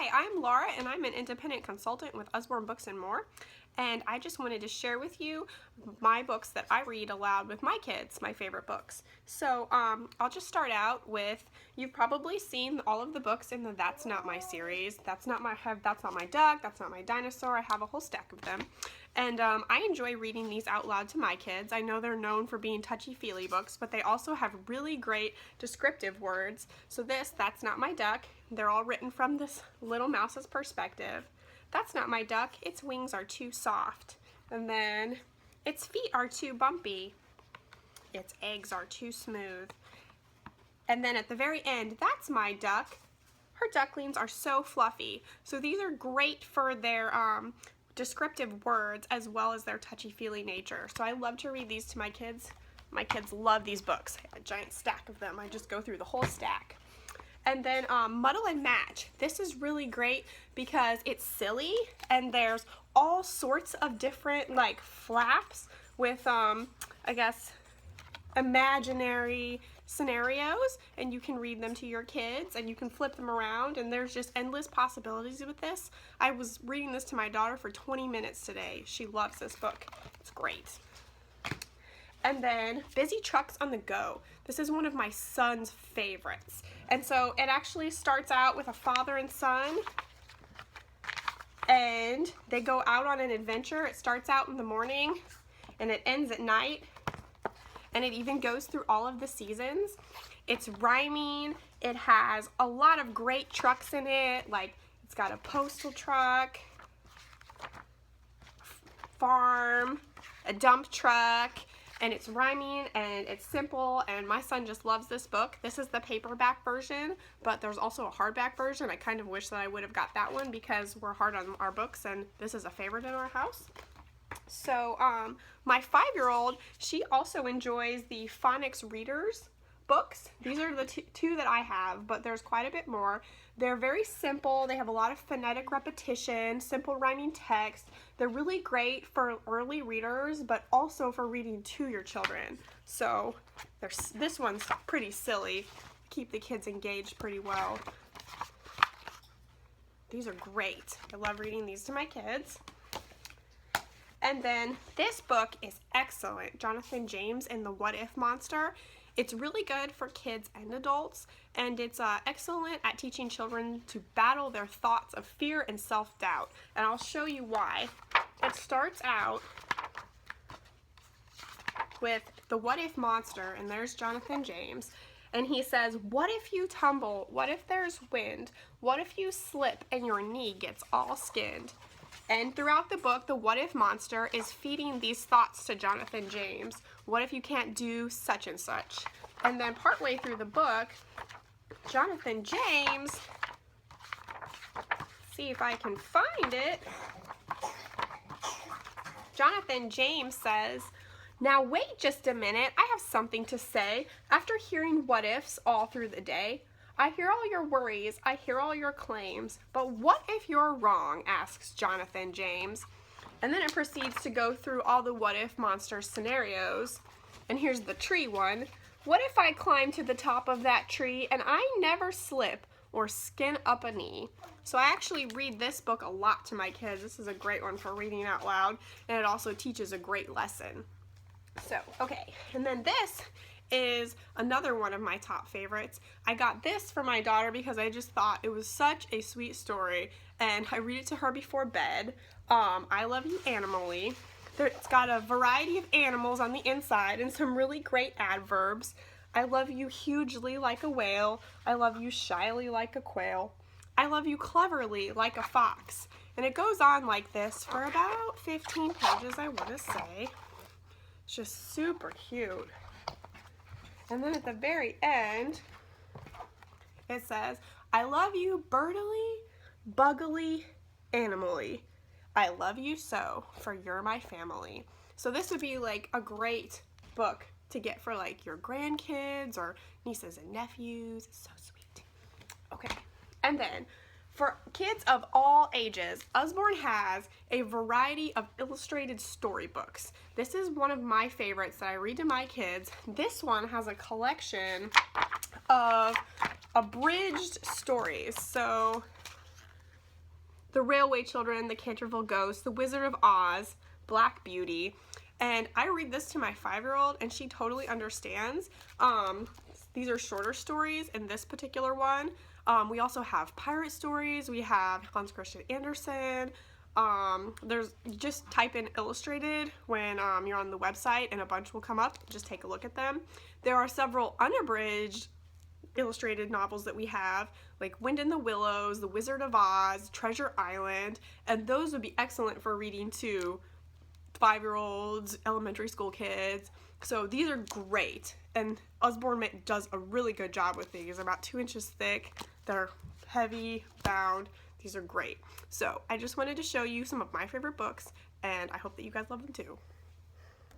Hi, I'm Laura and I'm an independent consultant with Usborne Books and More, and I just wanted to share with you my books that I read aloud with my kids, my favorite books. So I'll just start out with, you've probably seen all of the books in the That's Not My series. That's Not My Duck, That's Not My Dinosaur. I have a whole stack of them. And I enjoy reading these out loud to my kids. I know they're known for being touchy-feely books, but they also have really great descriptive words. So That's Not My Duck. They're all written from this little mouse's perspective. That's not my duck. Its wings are too soft. And then its feet are too bumpy. Its eggs are too smooth. And then at the very end, that's my duck. Her ducklings are so fluffy. So these are great for their descriptive words as well as their touchy-feely nature. So I love to read these to my kids. My kids love these books. I have a giant stack of them. I just go through the whole stack. And then Muddle and Match. This is really great because it's silly and there's all sorts of different like flaps with I guess imaginary scenarios, and you can read them to your kids and you can flip them around, and there's just endless possibilities with this. I was reading this to my daughter for 20 minutes today. She loves this book. It's great. And then Busy Trucks on the Go. This is one of my son's favorites. And so it actually starts out with a father and son, and they go out on an adventure. It starts out in the morning and it ends at night, and it even goes through all of the seasons. It's rhyming. It has a lot of great trucks in it. Like it's got a postal truck, farm, a dump truck, and it's rhyming and it's simple, and my son just loves this book. This is the paperback version, but there's also a hardback version. I kind of wish that I would have got that one because we're hard on our books and this is a favorite in our house. So my 5-year-old, she also enjoys the phonics readers books. These are the two that I have, but there's quite a bit more. They're very simple. They have a lot of phonetic repetition, simple rhyming text. They're really great for early readers, but also for reading to your children. So this one's pretty silly. Keep the kids engaged pretty well. These are great. I love reading these to my kids. And then this book is excellent, Jonathan James and the What If Monster. It's really good for kids and adults, and it's excellent at teaching children to battle their thoughts of fear and self-doubt. And I'll show you why. It starts out with the What If Monster, and there's Jonathan James. And he says, what if you tumble? What if there's wind? What if you slip and your knee gets all skinned? And throughout the book, the What If Monster is feeding these thoughts to Jonathan James. What if you can't do such and such? And then partway through the book, Jonathan James, see if I can find it. Jonathan James says, now wait just a minute, I have something to say. After hearing what ifs all through the day, I hear all your worries, I hear all your claims, but what if you're wrong, asks Jonathan James. And then it proceeds to go through all the what if monster scenarios. And here's the tree one. What if I climb to the top of that tree and I never slip or skin up a knee? So I actually read this book a lot to my kids. This is a great one for reading out loud, and it also teaches a great lesson. So, okay, and then this is another one of my top favorites. I got this for my daughter because I just thought it was such a sweet story, and I read it to her before bed. I Love You Animally. It's got a variety of animals on the inside and some really great adverbs. I love you hugely like a whale. I love you shyly like a quail. I love you cleverly like a fox. And it goes on like this for about 15 pages, I want to say. It's just super cute. And then at the very end, it says, I love you birdily, buggily, animally. I love you so, for you're my family. So this would be like a great book to get for like your grandkids or nieces and nephews. It's so sweet. Okay, and then for kids of all ages, Usborne has a variety of illustrated storybooks. This is one of my favorites that I read to my kids. This one has a collection of abridged stories. So The Railway Children, The Canterville Ghost, The Wizard of Oz, Black Beauty. And I read this to my 5-year-old and she totally understands. These are shorter stories in this particular one. We also have pirate stories. We have Hans Christian Andersen. There's, just type in illustrated when you're on the website and a bunch will come up. Just take a look at them. There are several unabridged illustrated novels that we have, like Wind in the Willows, The Wizard of Oz, Treasure Island, and those would be excellent for reading to 5-year-olds, elementary school kids. So these are great, and Usborne does a really good job with these. They're about 2 inches thick. They're heavy bound. These are great. So I just wanted to show you some of my favorite books, and I hope that you guys love them too.